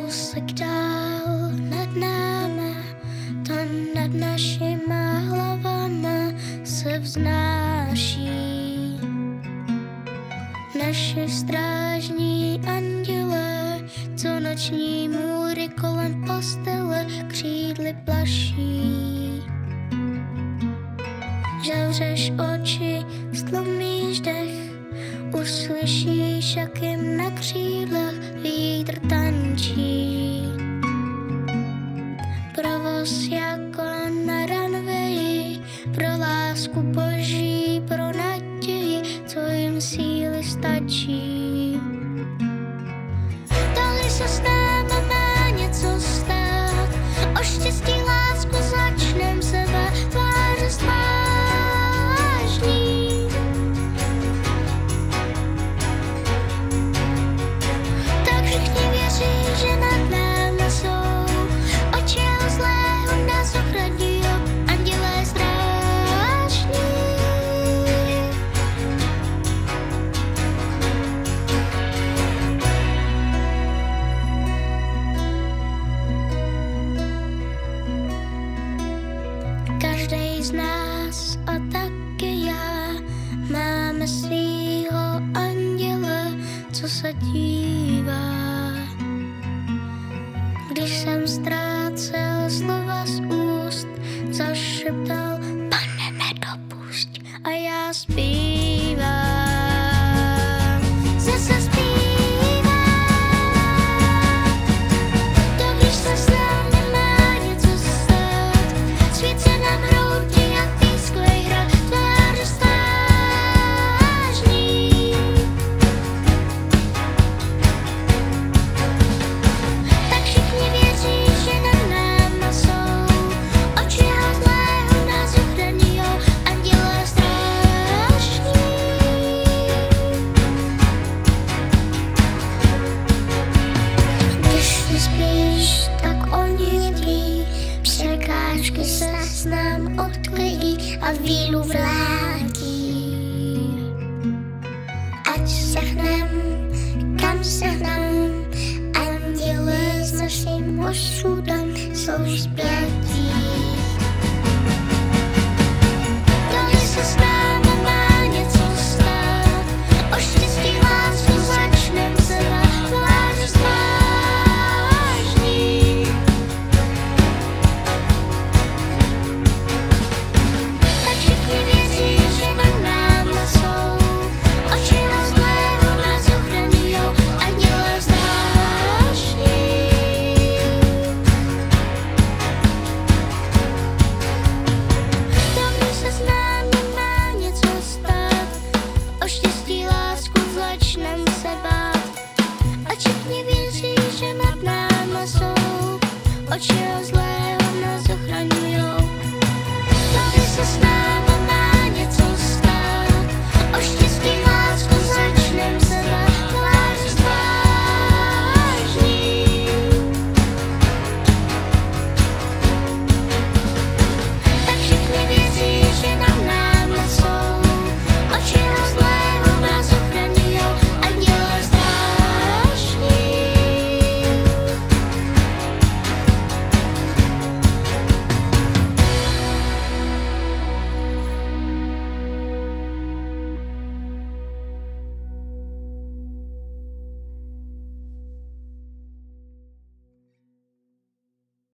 kousek dál nad náma, to nad našima hlavama se vznáší. Naši strážní anděle, co noční můry kolem postele křídly plaší. Zavřeš oči, stlumíš dech, uslyšíš, jak jim na křídlech vítr tančí. Provoz jako na ranveji, pro lásku boží, pro naději, co jim síly stačí. Dali se s náma má něco stát, o štěstí lásku začnem sebe tvářit vážný. Tak všichni věří, že nad námi jsou, od čeho zlého nás ochraní, andělé strážní. Každej z nás a taky já máme svýho anděla, co se dívá. Když jsem ztrácel slova z úst, zašeptal, Pane, nedopusť, a já zpívám. Zase zpívám. To když se s námi má něco stát, svět se nám hroutí jak pískovej hrad, tváře stážní. Tak všichni věří, že nad náma jsou, od čeho zlého nás ochrání, andělé strážní. Když nespíš, tak oni ví, překážky se s nám odklidí a vílu vrátí. Ať sehnem, kam sehnem, anděle s naším osudem jsou zpět.